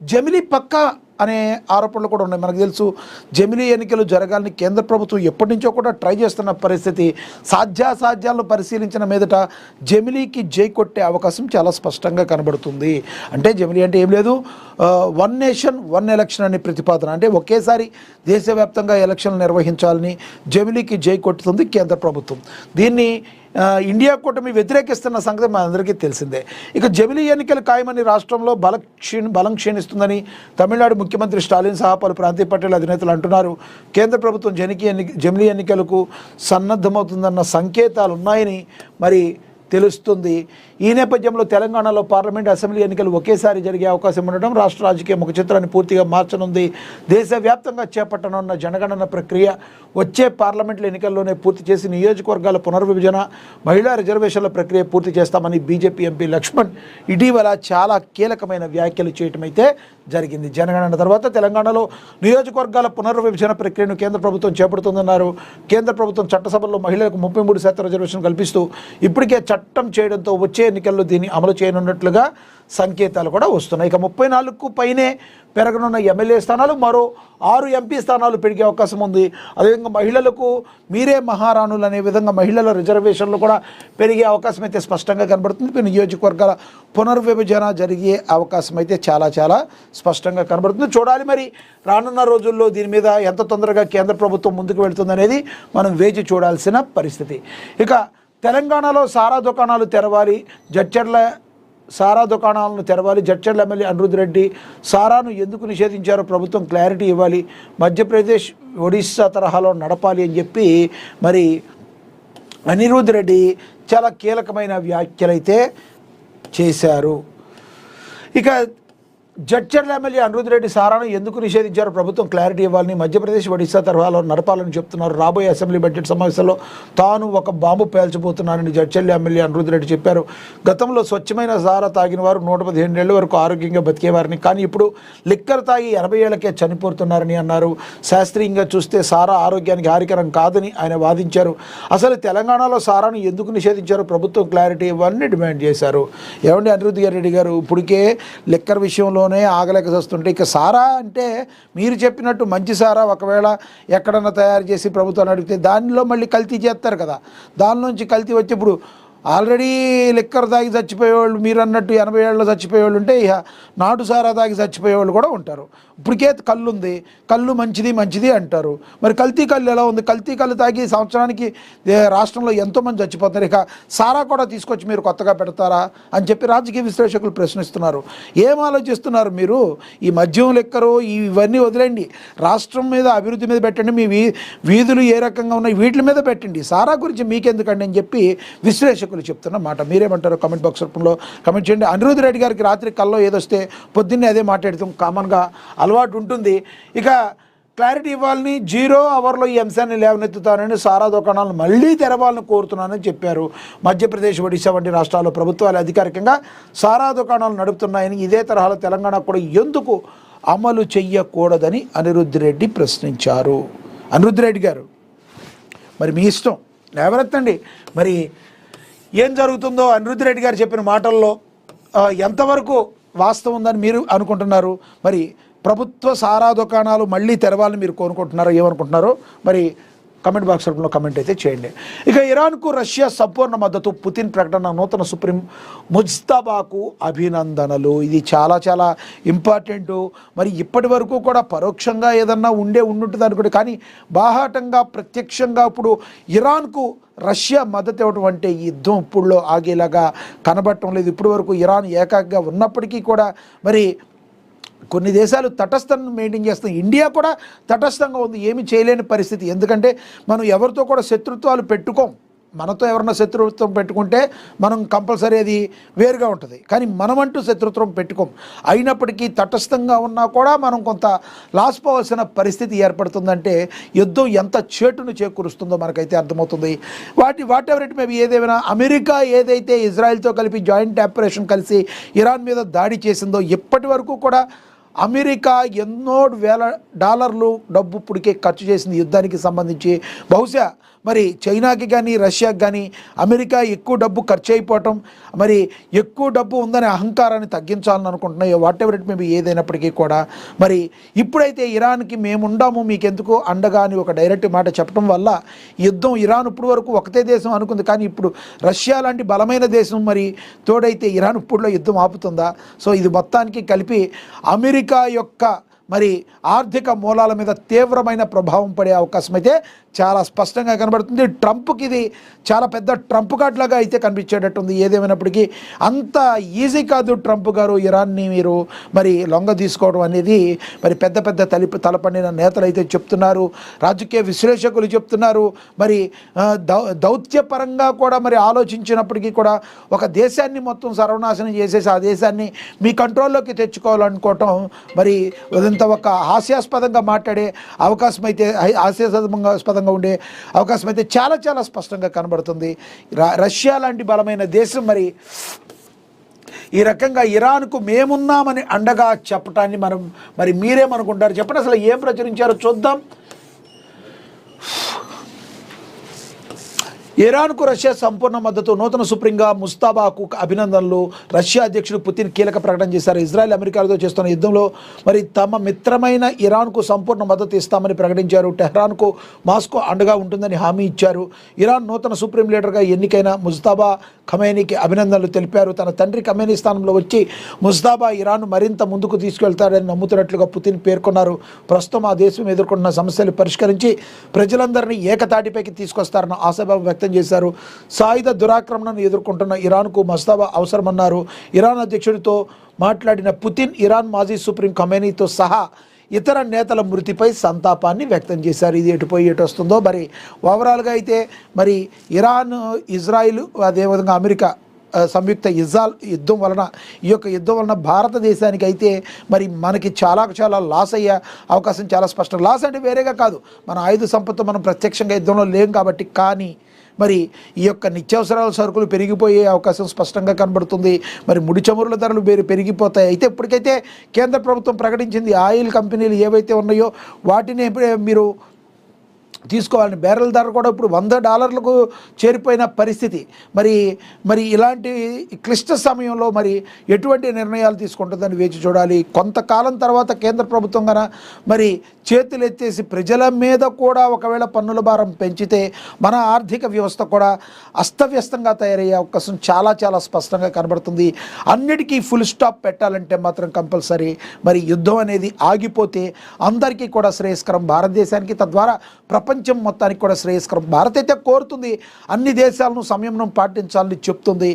జమిలీ పక్కా అనే ఆరోపణలు కూడా ఉన్నాయి. మనకు తెలుసు జమిలీ ఎన్నికలు జరగాలని కేంద్ర ప్రభుత్వం ఎప్పటి నుంచో కూడా ట్రై చేస్తున్న పరిస్థితి. సాధ్యాసాధ్యాలను పరిశీలించిన మీదట జమిలీకి జై కొట్టే అవకాశం చాలా స్పష్టంగా కనబడుతుంది. అంటే జమిలీ అంటే ఏం లేదు, వన్ నేషన్ వన్ ఎలక్షన్ అనే ప్రతిపాదన. అంటే ఒకేసారి దేశవ్యాప్తంగా ఎలక్షన్లు నిర్వహించాలని జమిలీకి జై కొట్టుతుంది కేంద్ర ప్రభుత్వం. దీన్ని ఇండియా కూటమి వ్యతిరేకిస్తున్న సంగతి మనందరికీ తెలిసిందే. ఇక జమిలీ ఎన్నికలు ఖాయమని రాష్ట్రంలో బలం క్షీణిస్తుందని తమిళనాడు ముఖ్యమంత్రి స్టాలిన్ సహా పలు ప్రాంతీయ పార్టీల అధినేతలు అంటున్నారు. కేంద్ర ప్రభుత్వం జమిలీ ఎన్నికలకు సన్నద్ధమవుతుందన్న సంకేతాలు ఉన్నాయని మరి తెలుస్తుంది. ఈ నేపథ్యంలో తెలంగాణలో పార్లమెంట్ అసెంబ్లీ ఎన్నికలు ఒకేసారి జరిగే అవకాశం ఉండడం రాష్ట్ర రాజకీయ ముఖ చిత్రాన్ని పూర్తిగా మార్చనుంది. దేశవ్యాప్తంగా చేపట్టనున్న జనగణన ప్రక్రియ వచ్చే పార్లమెంట్ల ఎన్నికల్లోనే పూర్తి చేసి నియోజకవర్గాల పునర్విభజన, మహిళా రిజర్వేషన్ల ప్రక్రియ పూర్తి చేస్తామని బీజేపీ ఎంపీ లక్ష్మణ్ ఇటీవల చాలా కీలకమైన వ్యాఖ్యలు చేయటం అయితే జరిగింది. జనగణన తర్వాత తెలంగాణలో నియోజకవర్గాల పునర్విభజన ప్రక్రియను కేంద్ర ప్రభుత్వం చేపడుతుందన్నారు. కేంద్ర ప్రభుత్వం చట్టసభల్లో మహిళలకు 33% రిజర్వేషన్ కల్పిస్తూ ఇప్పటికే చట్టం చేయడంతో వచ్చే ఎన్నికల్లో దీన్ని అమలు చేయనున్నట్లుగా సంకేతాలు కూడా వస్తున్నాయి. ఇక 34కు పైనే పెరగనున్న ఎమ్మెల్యే స్థానాలు, మరో 6 ఎంపీ స్థానాలు పెరిగే అవకాశం ఉంది. అదేవిధంగా మహిళలకు మీరే మహారాణులు అనే విధంగా మహిళల రిజర్వేషన్లు కూడా పెరిగే అవకాశం అయితే స్పష్టంగా కనబడుతుంది. నియోజకవర్గాల పునర్విభజన జరిగే అవకాశం అయితే చాలా చాలా స్పష్టంగా కనబడుతుంది. చూడాలి మరి రానున్న రోజుల్లో దీని మీద ఎంత తొందరగా కేంద్ర ప్రభుత్వం ముందుకు వెళుతుందనేది మనం వేచి చూడాల్సిన పరిస్థితి. ఇక తెలంగాణలో సారా దుకాణాలు తెరవాలి, సారా దుకాణాలను తెరవాలి. జడ్చర్ల ఎమ్మెల్యే అనిరుద్ రెడ్డి సారాను ఎందుకు నిషేధించారో ప్రభుత్వం క్లారిటీ ఇవ్వాలి, మధ్యప్రదేశ్ ఒడిస్సా తరహాలో నడపాలి అని చెప్పి మరి అనిరుద్ రెడ్డి చాలా కీలకమైన వ్యాఖ్యలైతే చేశారు. ఇక జడ్చర్ల ఎమ్మెల్యే అనిరుద్ రెడ్డి సారాను ఎందుకు నిషేధించారో ప్రభుత్వం క్లారిటీ ఇవ్వాలని, మధ్యప్రదేశ్ ఒడిశా తరహాలో నడపాలని చెప్తున్నారు. రాబోయే అసెంబ్లీ బడ్జెట్ సమావేశంలో తాను ఒక బాంబు పేల్చబోతున్నానని జడ్చర్ల ఎమ్మెల్యే అనిరుద్ రెడ్డి చెప్పారు. గతంలో స్వచ్ఛమైన సారా తాగిన వారు 115 ఏళ్ల వరకు ఆరోగ్యంగా బతికేవారని, కానీ ఇప్పుడు లిక్కర్ తాగి 80 ఏళ్లకే చనిపోతున్నారని అన్నారు. శాస్త్రీయంగా చూస్తే సారా ఆరోగ్యానికి హానికరం కాదని ఆయన వాదించారు. అసలు తెలంగాణలో సారాను ఎందుకు నిషేధించారో ప్రభుత్వం క్లారిటీ ఇవ్వాలని డిమాండ్ చేశారు. ఏమండి అనిరుద్ రెడ్డి గారు, ఇప్పటికే లిక్కర్ విషయంలో ఆగలేక వస్తుంటే ఇక సారా అంటే మీరు చెప్పినట్టు మంచి సారా ఒకవేళ ఎక్కడన్నా తయారు చేసి ప్రభుత్వాన్ని అడిగితే దానిలో మళ్ళీ కల్తీ చేస్తారు కదా, దానిలోంచి కల్తీ వచ్చేప్పుడు ఆల్రెడీ లిక్కర్ తాగి చచ్చిపోయేవాళ్ళు మీరు అన్నట్టు 80 ఏళ్ళలో చచ్చిపోయేవాళ్ళు ఉంటే ఇక నాటు సారా తాగి చచ్చిపోయేవాళ్ళు కూడా ఉంటారు. ఇప్పటికే కళ్ళు ఉంది, కళ్ళు మంచిది అంటారు. మరి కల్తీ కళ్ళు ఎలా ఉంది? కల్తీ కళ్ళు తాగి సంవత్సరానికి రాష్ట్రంలో ఎంతోమంది చచ్చిపోతారు. ఇక సారా కూడా తీసుకొచ్చి మీరు కొత్తగా పెడతారా అని చెప్పి రాజకీయ విశ్లేషకులు ప్రశ్నిస్తున్నారు. ఏం ఆలోచిస్తున్నారు మీరు? ఈ మద్యం లిక్కరు ఇవన్నీ వదిలేండి, రాష్ట్రం మీద అభివృద్ధి మీద పెట్టండి, మీ వీధులు ఏ రకంగా ఉన్నాయి వీటి మీద పెట్టండి, సారా గురించి మీకెందుకండి అని చెప్పి విశ్లేషకులు చెప్తున్న మాట. మీరేమంటారో కామెంట్ బాక్స్ రూపంలో కామెంట్ చేయండి. అనిరుద్ రెడ్డి గారికి రాత్రి కల్లో ఏదొస్తే పొద్దున్నే అదే మాట్లాడతాం, కామన్గా అలవాటు ఉంటుంది. ఇక క్లారిటీ ఇవ్వాలని, 0 అవర్లో ఈ అంశాన్ని లేవనెత్తుతానని, సారా దుకాణాలను మళ్లీ తెరవాలని కోరుతున్నానని చెప్పారు. మధ్యప్రదేశ్ ఒడిశా వంటి రాష్ట్రాల్లో ప్రభుత్వాలు అధికారికంగా సారా దుకాణాలు నడుపుతున్నాయని, ఇదే తరహాలో తెలంగాణ కూడా ఎందుకు అమలు చెయ్యకూడదని అనిరుద్ రెడ్డి ప్రశ్నించారు. అనిరుద్ రెడ్డి గారు మరి మీ ఇష్టం, లేవనెత్తండి. మరి ఏం జరుగుతుందో అనిరుద్ రెడ్డి గారు చెప్పిన మాటల్లో ఎంతవరకు వాస్తవం ఉందని మీరు అనుకుంటున్నారు? మరి ప్రభుత్వ సారా దుకాణాలు మళ్ళీ తెరవాలని మీరు కోరుకుంటున్నారో ఏమనుకుంటున్నారో మరి కామెంట్ బాక్స్ రూపంలో కామెంట్ అయితే చేయండి. ఇక ఇరాన్కు రష్యా సంపూర్ణ మద్దతు, పుతిన్ ప్రకటన, నూతన సుప్రీం ముజ్తబాకు అభినందనలు. ఇది చాలా చాలా ఇంపార్టెంటు. మరి ఇప్పటి వరకు కూడా పరోక్షంగా ఏదన్నా ఉండుంటుంది అనుకోండి, కానీ బాహాటంగా ప్రత్యక్షంగా ఇప్పుడు ఇరాన్కు రష్యా మద్దతు ఇవ్వడం అంటే ఈ యుద్ధం ఇప్పుడులో ఆగేలాగా కనబడటం లేదు. ఇప్పటి వరకు ఇరాన్ ఏకాగ్గా ఉన్నప్పటికీ కూడా మరి కొన్ని దేశాలు తటస్థాన్ని మెయింటైన్ చేస్తాయి. ఇండియా కూడా తటస్థంగా ఉంది, ఏమి చేయలేని పరిస్థితి. ఎందుకంటే మనం ఎవరితో కూడా శత్రుత్వాలు పెట్టుకోం. మనతో ఎవరన్నా శత్రుత్వం పెట్టుకుంటే మనం కంపల్సరీ అది వేరుగా ఉంటుంది, కానీ మనమంటూ శత్రుత్వం పెట్టుకోం. అయినప్పటికీ తటస్థంగా ఉన్నా కూడా మనం కొంత లాస్ పోవాల్సిన పరిస్థితి ఏర్పడుతుందంటే యుద్ధం ఎంత చేటును చేకూరుస్తుందో మనకైతే అర్థమవుతుంది. వాట్ ఎవర్ ఇట్ మేబీ, ఏదేమైనా అమెరికా ఏదైతే ఇజ్రాయెల్తో కలిపి జాయింట్ ఆపరేషన్ కలిసి ఇరాన్ మీద దాడి చేసిందో ఇప్పటి వరకు కూడా అమెరికా ఎన్నో వేల డాలర్లు డబ్బు ఇప్పటికే ఖర్చు చేసింది యుద్ధానికి సంబంధించి. బహుశా మరి చైనాకి కానీ రష్యాకి కానీ అమెరికా ఎక్కువ డబ్బు ఖర్చు అయిపోవటం, మరి ఎక్కువ డబ్బు ఉందనే అహంకారాన్ని తగ్గించాలని అనుకుంటున్నాయి. వాట్ ఎవర్ ఇట్ మేబీ ఏదైనప్పటికీ కూడా మరి ఇప్పుడైతే ఇరాన్కి మేముండాము మీకెందుకు అండగా అని ఒక డైరెక్ట్ మాట చెప్పడం వల్ల యుద్ధం ఇరాన్ ఇప్పుడు వరకు ఒకటే దేశం అనుకుంది, కానీ ఇప్పుడు రష్యా లాంటి బలమైన దేశం మరి తోడైతే ఇరాన్ ఇప్పుడులో యుద్ధం ఆపుతుందా? సో ఇది మొత్తానికి కలిపి అమెరికా యొక్క మరి ఆర్థిక మూలాల మీద తీవ్రమైన ప్రభావం పడే అవకాశం అయితే చాలా స్పష్టంగా కనబడుతుంది. ట్రంప్కి ఇది చాలా పెద్ద ట్రంప్ కార్డ్ లాగా అయితే కనిపించేటట్టుంది. ఏదేమైనప్పటికీ అంత ఈజీ కాదు ట్రంప్ గారు ఇరాన్ని మీరు మరి లొంగ తీసుకోవడం అనేది. మరి పెద్ద పెద్ద తలపండిన నేతలు అయితే చెప్తున్నారు, రాజకీయ విశ్లేషకులు చెప్తున్నారు. మరి దౌత్యపరంగా కూడా మరి ఆలోచించినప్పటికీ కూడా ఒక దేశాన్ని మొత్తం సర్వనాశనం చేసేసి ఆ దేశాన్ని మీ కంట్రోల్లోకి తెచ్చుకోవాలనుకోవటం మరి అదంత ఒక హాస్యాస్పదంగా మాట్లాడే అవకాశం అయితే హాస్యాస్పదంగా ఉండే అవకాశం అయితే చాలా చాలా స్పష్టంగా కనబడుతుంది. రష్యా లాంటి బలమైన దేశం మరి ఈ రకంగా ఇరాన్కు మేమున్నామని అండగా చెప్పటాన్ని మరి మీరేమనుకుంటారు చెప్పండి. అసలు ఏం ప్రచురించారో చూద్దాం. ఇరాన్కు రష్యా సంపూర్ణ మద్దతు, నూతన సుప్రీంగా ముస్తాబాకు అభినందనలు. రష్యా అధ్యక్షుడు పుతిన్ కీలక ప్రకటన చేశారు. ఇజ్రాయెల్ అమెరికాలతో చేస్తున్న యుద్ధంలో మరి తమ మిత్రమైన ఇరాన్కు సంపూర్ణ మద్దతు ఇస్తామని ప్రకటించారు. టెహ్రాన్కు మాస్కో అండగా ఉంటుందని హామీ ఇచ్చారు. ఇరాన్ నూతన సుప్రీం లీడర్గా ఎన్నికైన ముజ్తబా ఖమేనీకి అభినందనలు తెలిపారు. తన తండ్రి ఖమేనీ స్థానంలో వచ్చి ముజ్తబా ఇరాన్ మరింత ముందుకు తీసుకెళ్తాడని నమ్ముతున్నట్లుగా పుతిన్ పేర్కొన్నారు. ప్రస్తుతం ఆ దేశం ఎదుర్కొంటున్న సమస్యలు పరిష్కరించి ప్రజలందరినీ ఏకతాటిపైకి తీసుకొస్తారన్న ఆశాభావం వ్యక్తం చేశారు. సాయుధ దురాక్రమణను ఎదుర్కొంటున్న ఇరాన్కు ముజ్తబా అవసరమన్నారు. ఇరాన్ అధ్యక్షుడితో మాట్లాడిన పుతిన్ ఇరాన్ మాజీ సుప్రీం ఖమేనీతో సహా ఇతర నేతల మృతిపై సంతాపాన్ని వ్యక్తం చేశారు. ఇది ఎటుపోయి ఎటు వస్తుందో మరి ఓవరాల్గా అయితే మరి ఇరాన్, ఇజ్రాయిల్, అదేవిధంగా అమెరికా సంయుక్త యుద్ధం వలన ఈ యొక్క యుద్ధం వలన భారతదేశానికి అయితే మరి మనకి చాలా చాలా లాస్ అయ్యే అవకాశం చాలా స్పష్టం. లాస్ అంటే వేరేగా కాదు, మన ఆయుధ సంపత్తి మనం ప్రత్యక్షంగా యుద్ధంలో లేం కాబట్టి. కానీ మరి ఈ యొక్క నిత్యావసరాల సరుకులు పెరిగిపోయే అవకాశం స్పష్టంగా కనబడుతుంది. మరి ముడి చమురుల ధరలు పెరిగిపోతాయి. అయితే ఇప్పటికైతే కేంద్ర ప్రభుత్వం ప్రకటించింది ఆయిల్ కంపెనీలు ఏవైతే ఉన్నాయో వాటిని మీరు తీసుకోవాలని. బ్యారెల్ ధర కూడా ఇప్పుడు $100 చేరిపోయిన పరిస్థితి. మరి ఇలాంటి క్లిష్ట సమయంలో మరి ఎటువంటి నిర్ణయాలు తీసుకుంటుందని వేచి చూడాలి. కొంతకాలం తర్వాత కేంద్ర ప్రభుత్వం కన్నా మరి చేతులు ఎత్తేసి ప్రజల మీద కూడా ఒకవేళ పన్నుల భారం పెంచితే మన ఆర్థిక వ్యవస్థ కూడా అస్తవ్యస్తంగా తయారయ్యే అవకాశం చాలా చాలా స్పష్టంగా కనబడుతుంది. అన్నిటికీ ఫుల్ స్టాప్ పెట్టాలంటే మాత్రం కంపల్సరీ మరి యుద్ధం అనేది ఆగిపోతే అందరికీ కూడా శ్రేయస్కరం, భారతదేశానికి, తద్వారా ప్రపంచం మొత్తానికి కూడా శ్రేయస్కరం. భారత్ అయితే కోరుతుంది, అన్ని దేశాలను సంయమనం పాటించాలని చెప్తుంది.